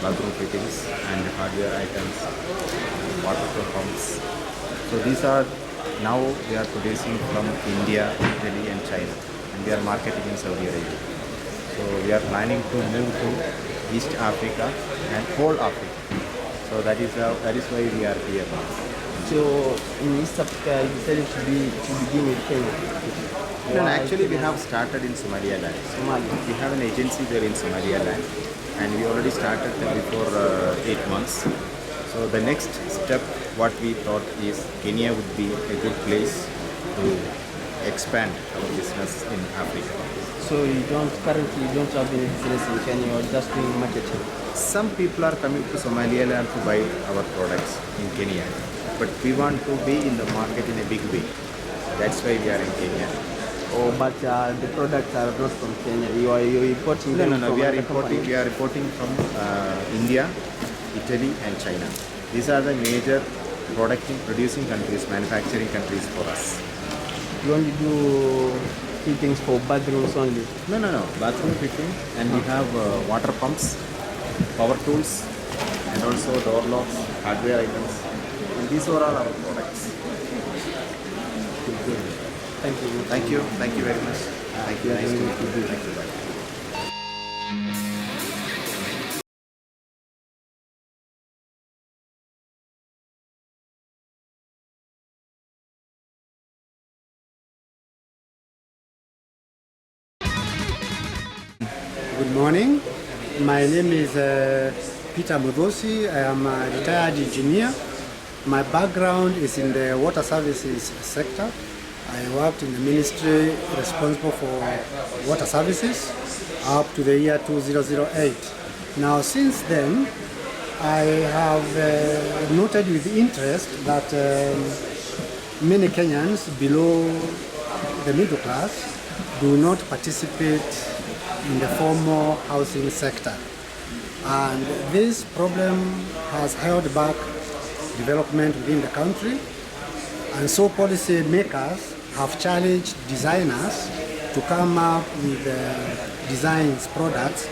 bathroom fittings and hardware items, water pumps. So these are now we are producing from India, Italy and China, and we are marketing in Saudi Arabia. So we are planning to move to East Africa and whole Africa. So that is why we are here now. So in East Africa, you decided to begin with Kenya. No, actually we have started in Somaliland. Somalia. We have an agency there in Somaliland, and we already started before 8 months. So the next step, what we thought is Kenya would be a good place to expand our business in Africa. So you don't currently have any business in Kenya, or just doing marketing? Some people are coming to Somaliland to buy our products in Kenya, but we want to be in the market in a big way. That's why we are in Kenya. Oh, but the products are not from Kenya. You're importing them No. from We are other companies? We are importing from India, Italy, and China. These are the major producing countries, manufacturing countries for us. You only do fittings for bathrooms only? No. Bathroom fitting, and we have water pumps, power tools, and also door locks, hardware items. And these are all our products. Thank you. Thank you very much. Thank you. Nice to meet you. Thank you. Bye. Good morning. My name is Peter Mudosi. I am a retired engineer. My background is in the water services sector. I worked in the ministry responsible for water services up to the year 2008. Now, since then, I have noted with interest that many Kenyans below the middle class do not participate in the formal housing sector. And this problem has held back development within the country. And so policy makers have challenged designers to come up with designs, products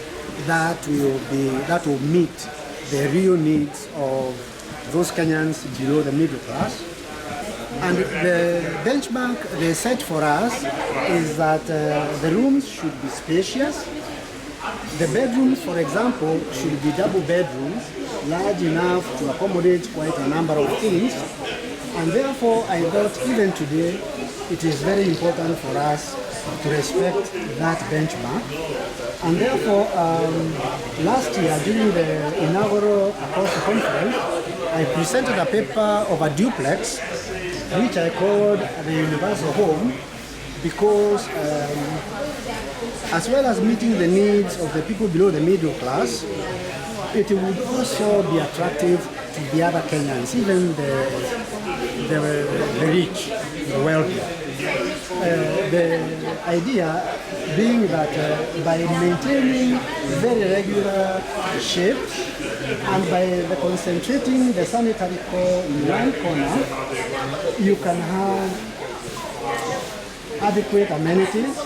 that will meet the real needs of those Kenyans below the middle class. And the benchmark they set for us is that the rooms should be spacious. The bedrooms, for example, should be double bedrooms, large enough to accommodate quite a number of things. And therefore, I thought even today, it is very important for us to respect that benchmark. And therefore, last year during the inaugural Apostle Conference, I presented a paper of a duplex, which I called the Universal Home, because as well as meeting the needs of the people below the middle class, it would also be attractive to the other Kenyans, even the rich, the wealthy. The idea being that by maintaining very regular shapes and by concentrating the sanitary core in one corner, you can have adequate amenities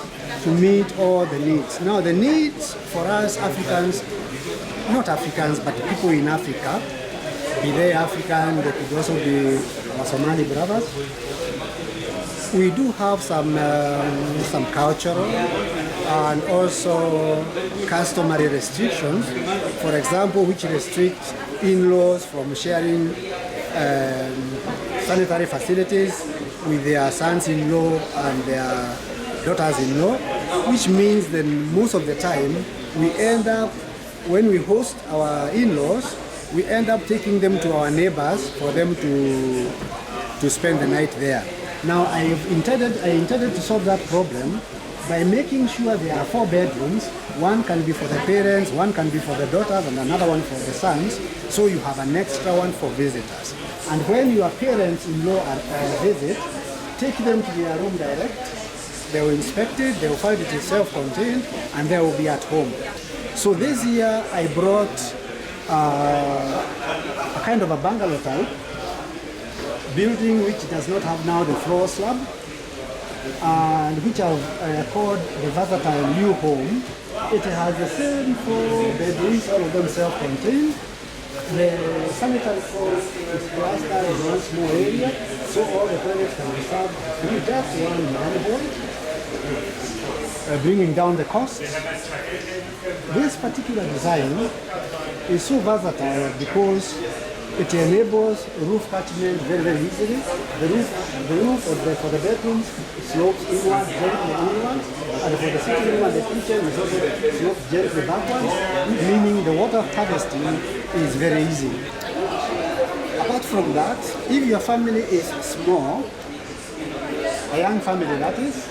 to meet all the needs. Now the needs for us Africans, not Africans, but people in Africa, be they African, they could also be our Somali brothers. We do have some cultural and also customary restrictions, for example, which restrict in-laws from sharing sanitary facilities with their sons-in-law and their daughters-in-law, which means that most of the time we end up, when we host our in-laws, we end up taking them to our neighbors for them to spend the night there. Now I intended to solve that problem by making sure there are 4 bedrooms. One can be for the parents, one can be for the daughters, and another one for the sons. So you have an extra one for visitors. And when your parents-in-law visit, take them to their room direct. They will inspect it, they will find it is self-contained, and they will be at home. So this year I brought a kind of a bungalow type building which does not have now the floor slab. and which I've called the versatile new home. It has the same 4 bedrooms, all of them self-contained. The sanitary force is clustered in one small area, so all the toilets can be served through just one manhole, bringing down the cost. This particular design is so versatile because it enables roof catchment very, very easily. The roof for the bedrooms slopes inwards, gently inwards, and for the sitting room and the kitchen is also slopes gently backwards, meaning the water harvesting is very easy. Apart from that, if your family is small, a young family that is,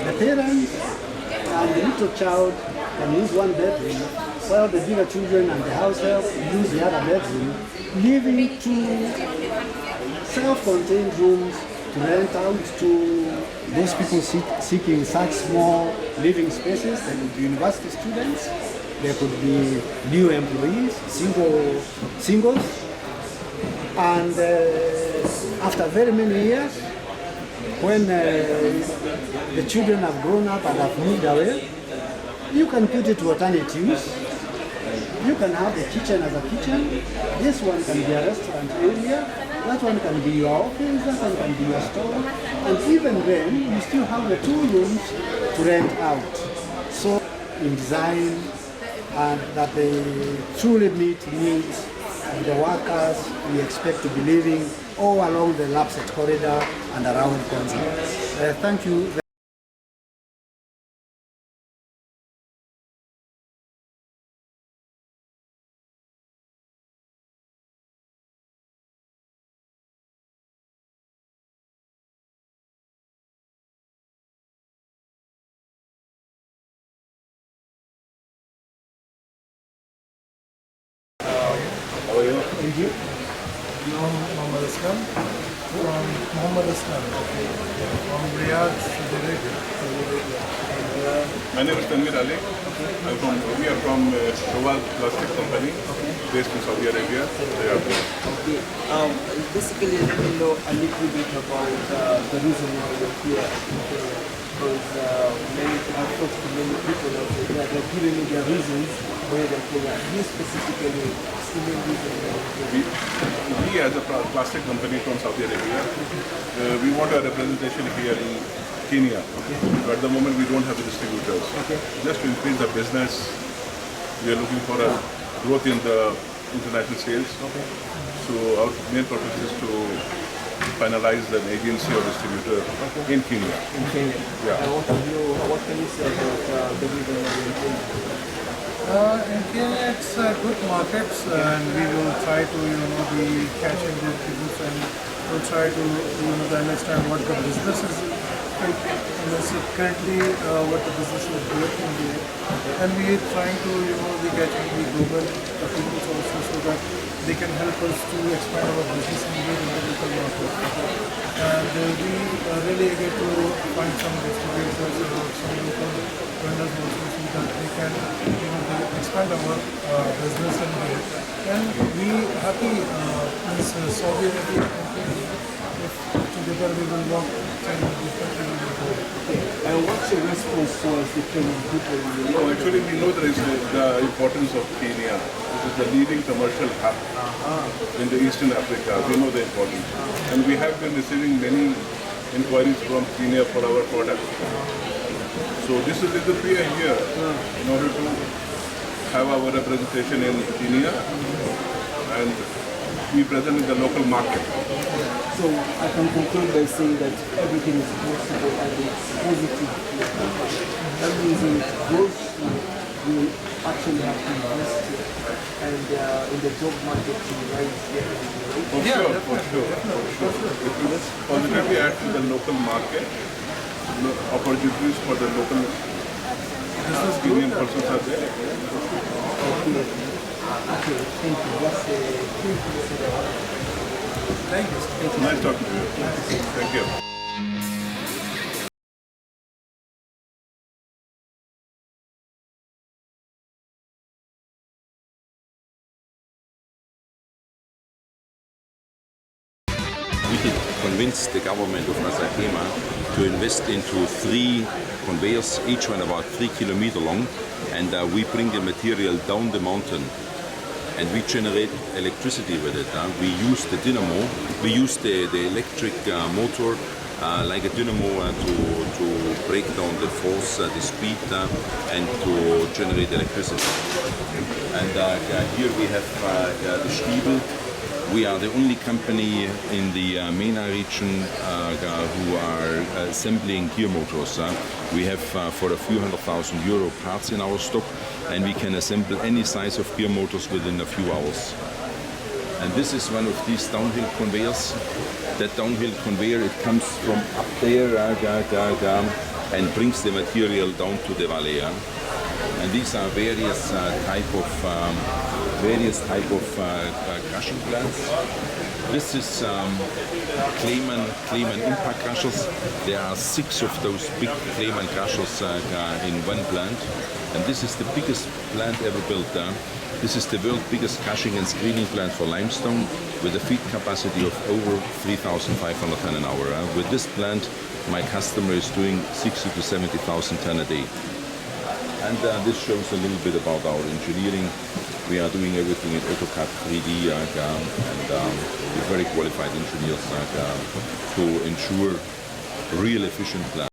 the parents and the little child can use one bedroom, while the bigger children and the house help use the other bedroom, leaving 2 self-contained rooms to rent out to those people seeking such small living spaces. They could be university students, there could be new employees, singles, and after very many years, when the children have grown up and have moved away, you can put it to alternate use. You can have the kitchen as a kitchen. This one can be a restaurant area. That one can be your office. That one can be your store. And even then, you still have the 2 rooms to rent out. So, in design, and that they truly meet needs of the workers we expect to be living all along the Lapset corridor and around Konza. Thank you. Thank you. Muhammad Islam from Riyadh, Saudi Arabia. My name is Tanvir Ali. We are from Showal Plastic Company, based in Saudi Arabia. Okay. Basically, let me know a little bit about the reason why you're here. Because I've talked to many people that they're giving me their reasons why they're here. You specifically, the main reason why you're here. We as a plastic company from Saudi Arabia, we want a representation here in Kenya. But at the moment we don't have the distributors. Just to increase the business, we are looking for a growth in the international sales. So our main purpose is to finalize an agency or distributor in Kenya. In Kenya? Yeah. What can you say about the reason why you're in Kenya? In Kenya, it's a good market, and we will try to, be catching the business, and we'll try to, understand what the business is. Currently, what the business is doing in there, and we are trying to, be catching the global people also, so that they can help us to expand our business in the local market. And we really eager to find some distributors or some local vendors also, so that they can, they expand our business in there. And we happy in Saudi Arabia, if together we will work in different areas. And what's your response towards the Kenyan people? No, actually we know there is the importance of Kenya. It is the leading commercial hub in the Eastern Africa. We know the importance. And we have been receiving many inquiries from Kenya for our product. So this is the we are here in order to have our representation in Kenya and be present in the local market. So I can conclude by saying that everything is possible and it's positive. That means it goes to, we actually have to invest and in the job market to rise For sure. It will positively add to the local market, opportunities for the local Kenyan persons are there. Okay, thank you. That's Thank you. Nice talking to you. Thank you. We convinced the government of Nasakema to invest into 3 conveyors, each one about 3 kilometers long, and we bring the material down the mountain and we generate electricity with it. We use the dynamo, we use the electric motor like a dynamo to break down the force, the speed, and to generate electricity. And here we have the Stiebel. We are the only company in the MENA region who are assembling gear motors. We have for a few €100,000 parts in our stock, and we can assemble any size of gear motors within a few hours. And this is one of these downhill conveyors. That downhill conveyor, it comes from up there and brings the material down to the valley. And these are various type of crushing plants. This is Clayman impact crushers. There are 6 of those big Clayman crushers in one plant, and this is the biggest plant ever built. This is the world's biggest crushing and screening plant for limestone, with a feed capacity of over 3,500 ton an hour. With this plant, my customer is doing 60 to 70,000 ton a day. And this shows a little bit about our engineering. We are doing everything in AutoCAD 3D and with very qualified engineers to ensure real efficient plant.